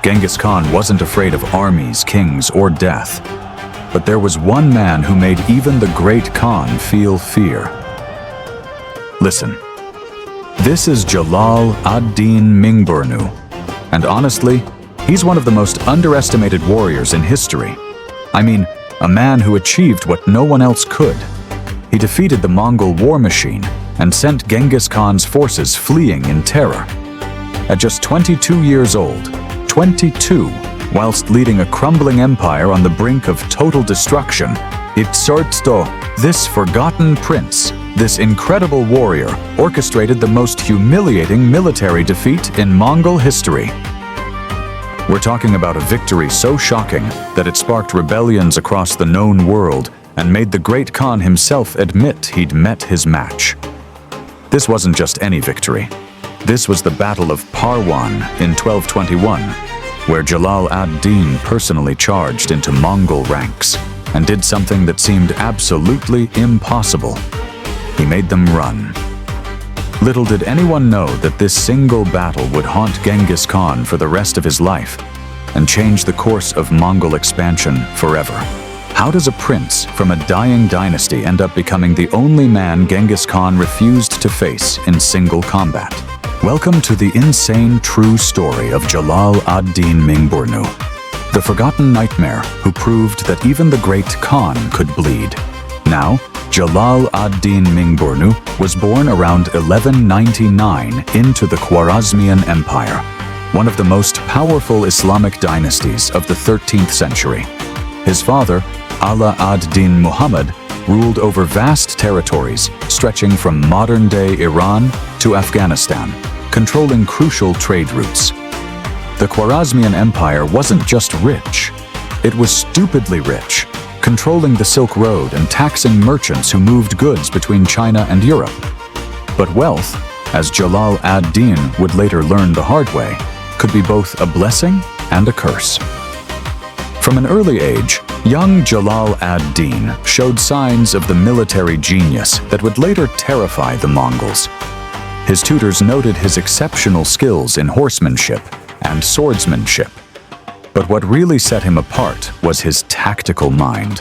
Genghis Khan wasn't afraid of armies, kings, or death. But there was one man who made even the great Khan feel fear. Listen. This is Jalal ad-Din Mingburnu. And honestly, he's one of the most underestimated warriors in history. I mean, a man who achieved what no one else could. He defeated the Mongol war machine and sent Genghis Khan's forces fleeing in terror. At just 22 years old, 22, whilst leading a crumbling empire on the brink of total destruction, this forgotten prince, this incredible warrior, orchestrated the most humiliating military defeat in Mongol history. We're talking about a victory so shocking that it sparked rebellions across the known world and made the great Khan himself admit he'd met his match. This wasn't just any victory. This was the Battle of Parwan in 1221, where Jalal ad-Din personally charged into Mongol ranks and did something that seemed absolutely impossible. He made them run. Little did anyone know that this single battle would haunt Genghis Khan for the rest of his life and change the course of Mongol expansion forever. How does a prince from a dying dynasty end up becoming the only man Genghis Khan refused to face in single combat? Welcome to the insane true story of Jalal ad-Din Mingburnu, the forgotten nightmare who proved that even the great Khan could bleed. Now, Jalal ad-Din Mingburnu was born around 1199 into the Khwarezmian Empire, one of the most powerful Islamic dynasties of the 13th century. His father, Ala ad-Din Muhammad, ruled over vast territories stretching from modern-day Iran to Afghanistan, controlling crucial trade routes. The Khwarezmian Empire wasn't just rich, it was stupidly rich, controlling the Silk Road and taxing merchants who moved goods between China and Europe. But wealth, as Jalal ad-Din would later learn the hard way, could be both a blessing and a curse. From an early age, young Jalal ad-Din showed signs of the military genius that would later terrify the Mongols. His tutors noted his exceptional skills in horsemanship and swordsmanship. But what really set him apart was his tactical mind.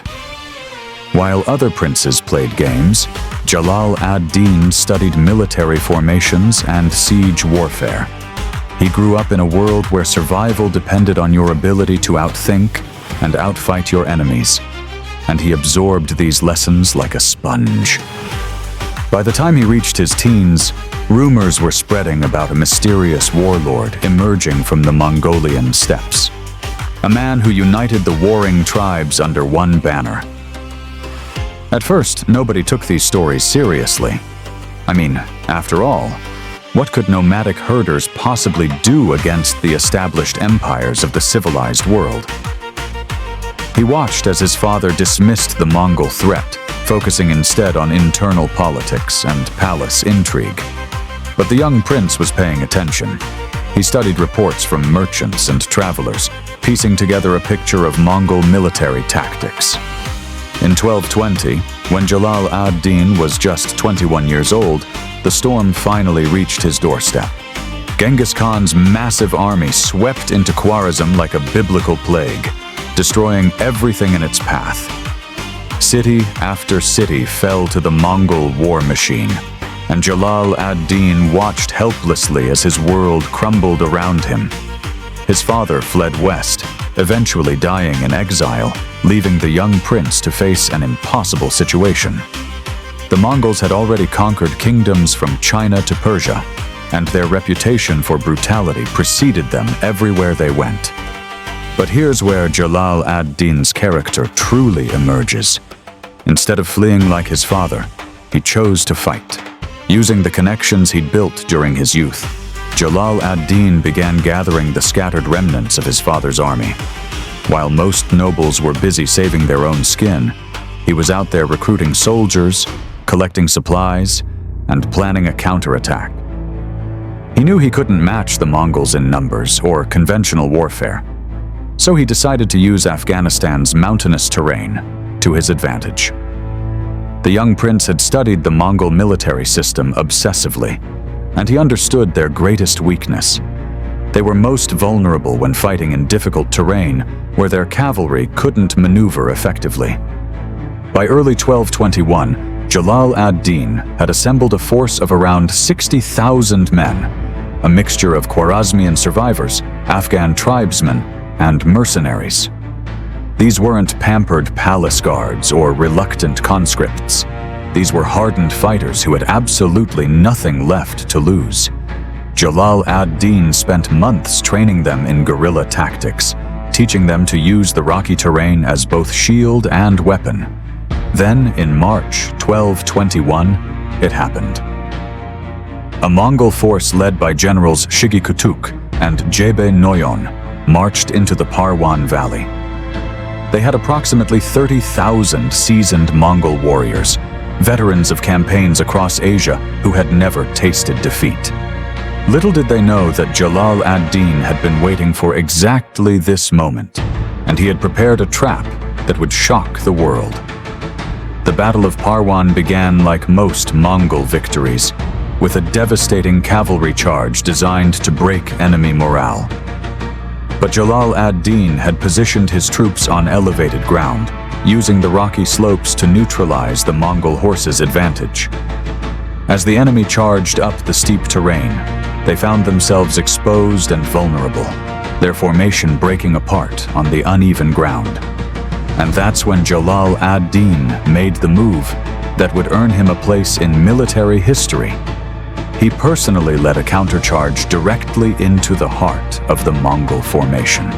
While other princes played games, Jalal ad-Din studied military formations and siege warfare. He grew up in a world where survival depended on your ability to outthink and outfight your enemies, and he absorbed these lessons like a sponge. By the time he reached his teens, rumors were spreading about a mysterious warlord emerging from the Mongolian steppes. A man who united the warring tribes under one banner. At first, nobody took these stories seriously. I mean, after all, what could nomadic herders possibly do against the established empires of the civilized world? He watched as his father dismissed the Mongol threat, focusing instead on internal politics and palace intrigue. But the young prince was paying attention. He studied reports from merchants and travelers, piecing together a picture of Mongol military tactics. In 1220, when Jalal ad-Din was just 21 years old, the storm finally reached his doorstep. Genghis Khan's massive army swept into Khwarezm like a biblical plague, destroying everything in its path. City after city fell to the Mongol war machine, and Jalal ad-Din watched helplessly as his world crumbled around him. His father fled west, eventually dying in exile, leaving the young prince to face an impossible situation. The Mongols had already conquered kingdoms from China to Persia, and their reputation for brutality preceded them everywhere they went. But here's where Jalal ad-Din's character truly emerges. Instead of fleeing like his father, he chose to fight. Using the connections he'd built during his youth, Jalal ad-Din began gathering the scattered remnants of his father's army. While most nobles were busy saving their own skin, he was out there recruiting soldiers, collecting supplies, and planning a counterattack. He knew he couldn't match the Mongols in numbers or conventional warfare, so he decided to use Afghanistan's mountainous terrain to his advantage. The young prince had studied the Mongol military system obsessively, and he understood their greatest weakness: They were most vulnerable when fighting in difficult terrain where their cavalry couldn't maneuver effectively. By early 1221, Jalal ad-Din had assembled a force of around 60,000 men, a mixture of Khwarezmian survivors, Afghan tribesmen, and mercenaries. These weren't pampered palace guards or reluctant conscripts. These were hardened fighters who had absolutely nothing left to lose. Jalal ad-Din spent months training them in guerrilla tactics, teaching them to use the rocky terrain as both shield and weapon. Then, in March 1221, it happened. A Mongol force led by generals Shigi Kutuk and Jebe Noyon marched into the Parwan Valley. They had approximately 30,000 seasoned Mongol warriors, veterans of campaigns across Asia who had never tasted defeat. Little did they know that Jalal ad-Din had been waiting for exactly this moment, and he had prepared a trap that would shock the world. The Battle of Parwan began like most Mongol victories, with a devastating cavalry charge designed to break enemy morale. But Jalal ad-Din had positioned his troops on elevated ground, using the rocky slopes to neutralize the Mongol horses' advantage. As the enemy charged up the steep terrain, they found themselves exposed and vulnerable, their formation breaking apart on the uneven ground. And that's when Jalal ad-Din made the move that would earn him a place in military history. He personally led a countercharge directly into the heart of the Mongol formation.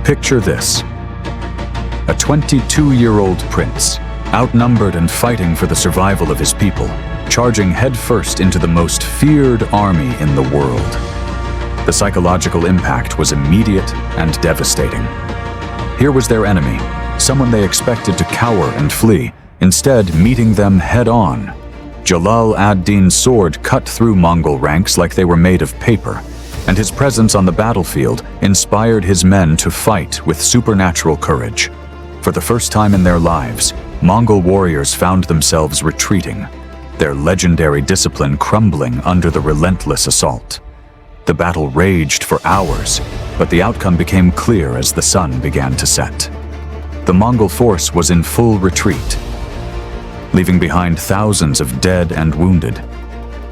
Picture this: a 22-year-old prince, outnumbered and fighting for the survival of his people, charging headfirst into the most feared army in the world. The psychological impact was immediate and devastating. Here was their enemy, someone they expected to cower and flee, instead meeting them head-on. Jalal ad-Din's sword cut through Mongol ranks like they were made of paper, and his presence on the battlefield inspired his men to fight with supernatural courage. For the first time in their lives, Mongol warriors found themselves retreating, their legendary discipline crumbling under the relentless assault. The battle raged for hours, but the outcome became clear as the sun began to set. The Mongol force was in full retreat, leaving behind thousands of dead and wounded.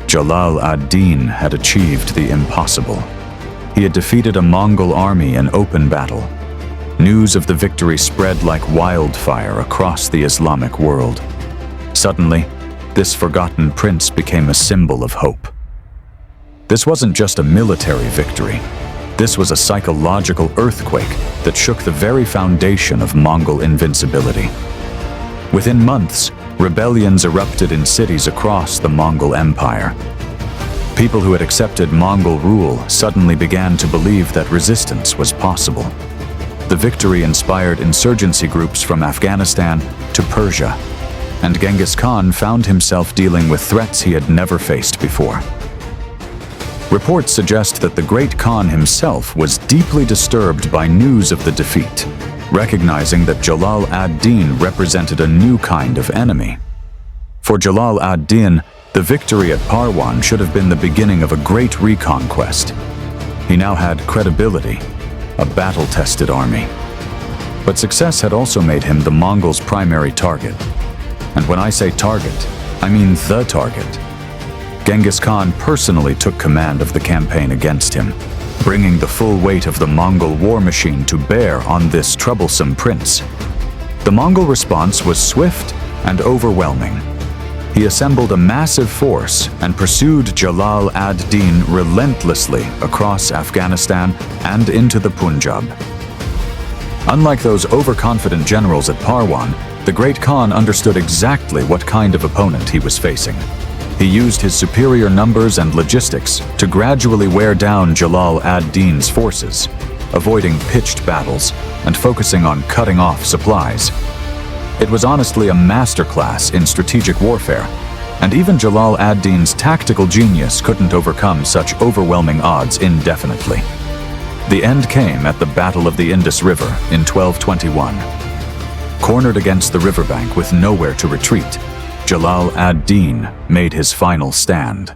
Jalal ad-Din had achieved the impossible. He had defeated a Mongol army in open battle. News of the victory spread like wildfire across the Islamic world. Suddenly, this forgotten prince became a symbol of hope. This wasn't just a military victory. This was a psychological earthquake that shook the very foundation of Mongol invincibility. Within months, rebellions erupted in cities across the Mongol Empire. People who had accepted Mongol rule suddenly began to believe that resistance was possible. The victory inspired insurgency groups from Afghanistan to Persia, and Genghis Khan found himself dealing with threats he had never faced before. Reports suggest that the great Khan himself was deeply disturbed by news of the defeat, recognizing that Jalal ad-Din represented a new kind of enemy. For Jalal ad-Din, the victory at Parwan should have been the beginning of a great reconquest. He now had credibility, a battle-tested army. But success had also made him the Mongols' primary target. And when I say target, I mean the target. Genghis Khan personally took command of the campaign against him, bringing the full weight of the Mongol war machine to bear on this troublesome prince. The Mongol response was swift and overwhelming. He assembled a massive force and pursued Jalal ad-Din relentlessly across Afghanistan and into the Punjab. Unlike those overconfident generals at Parwan, the great Khan understood exactly what kind of opponent he was facing. He used his superior numbers and logistics to gradually wear down Jalal ad-Din's forces, avoiding pitched battles and focusing on cutting off supplies. It was honestly a masterclass in strategic warfare, and even Jalal ad-Din's tactical genius couldn't overcome such overwhelming odds indefinitely. The end came at the Battle of the Indus River in 1221. Cornered against the riverbank with nowhere to retreat, Jalal ad-Din made his final stand.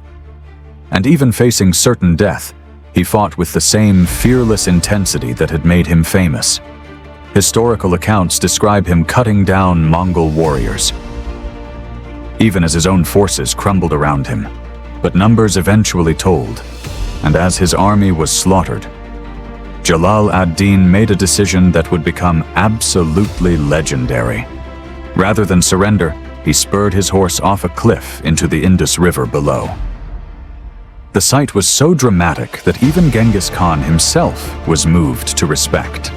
And even facing certain death, he fought with the same fearless intensity that had made him famous. Historical accounts describe him cutting down Mongol warriors, even as his own forces crumbled around him. But numbers eventually told, and as his army was slaughtered, Jalal ad-Din made a decision that would become absolutely legendary. Rather than surrender, he spurred his horse off a cliff into the Indus River below. The sight was so dramatic that even Genghis Khan himself was moved to respect.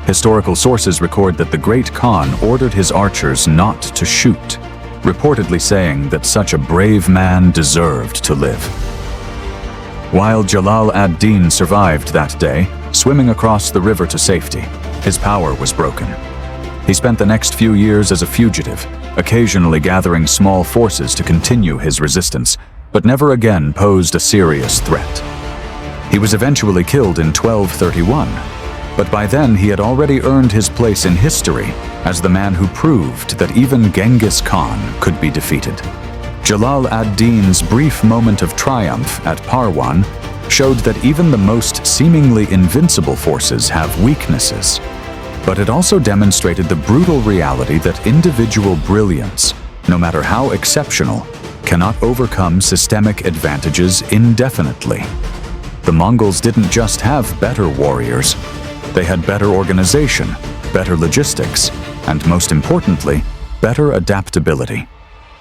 Historical sources record that the great Khan ordered his archers not to shoot, reportedly saying that such a brave man deserved to live. While Jalal ad-Din survived that day, swimming across the river to safety, his power was broken. He spent the next few years as a fugitive, occasionally gathering small forces to continue his resistance, but never again posed a serious threat. He was eventually killed in 1231, but by then he had already earned his place in history as the man who proved that even Genghis Khan could be defeated. Jalal ad-Din's brief moment of triumph at Parwan showed that even the most seemingly invincible forces have weaknesses. But it also demonstrated the brutal reality that individual brilliance, no matter how exceptional, cannot overcome systemic advantages indefinitely. The Mongols didn't just have better warriors, they had better organization, better logistics, and most importantly, better adaptability.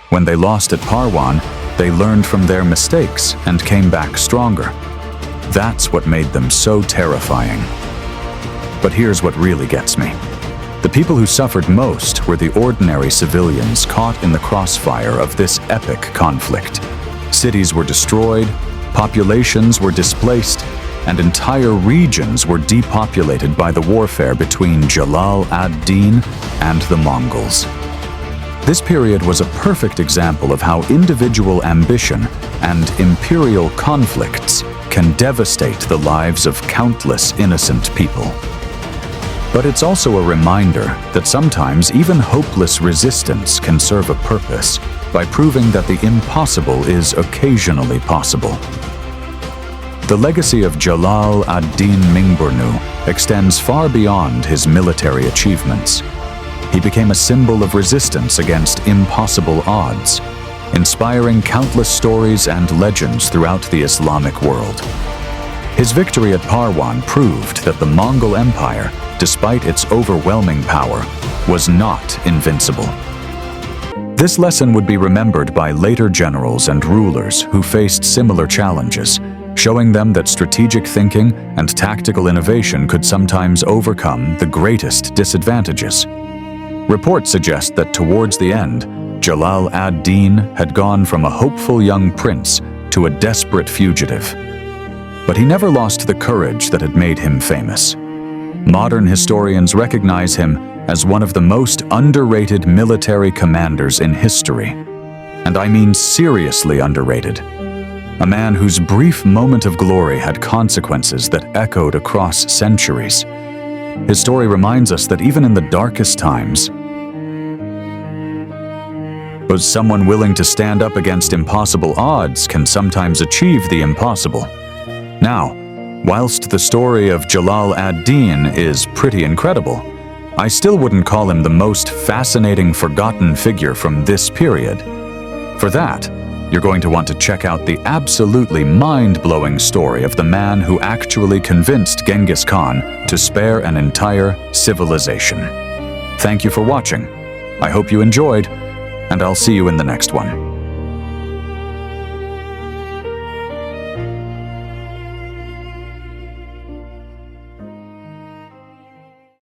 When they lost at Parwan, they learned from their mistakes and came back stronger. That's what made them so terrifying. But here's what really gets me. The people who suffered most were the ordinary civilians caught in the crossfire of this epic conflict. Cities were destroyed, populations were displaced, and entire regions were depopulated by the warfare between Jalal ad-Din and the Mongols. This period was a perfect example of how individual ambition and imperial conflicts can devastate the lives of countless innocent people. But it's also a reminder that sometimes even hopeless resistance can serve a purpose by proving that the impossible is occasionally possible. The legacy of Jalal ad-Din Mingburnu extends far beyond his military achievements. He became a symbol of resistance against impossible odds, inspiring countless stories and legends throughout the Islamic world. His victory at Parwan proved that the Mongol Empire, despite its overwhelming power, was not invincible. This lesson would be remembered by later generals and rulers who faced similar challenges, showing them that strategic thinking and tactical innovation could sometimes overcome the greatest disadvantages. Reports suggest that towards the end, Jalal ad-Din had gone from a hopeful young prince to a desperate fugitive. But he never lost the courage that had made him famous. Modern historians recognize him as one of the most underrated military commanders in history. And I mean seriously underrated. A man whose brief moment of glory had consequences that echoed across centuries. His story reminds us that even in the darkest times, someone willing to stand up against impossible odds can sometimes achieve the impossible. Now, whilst the story of Jalal ad-Din is pretty incredible, I still wouldn't call him the most fascinating forgotten figure from this period. For that, you're going to want to check out the absolutely mind-blowing story of the man who actually convinced Genghis Khan to spare an entire civilization. Thank you for watching. I hope you enjoyed, and I'll see you in the next one.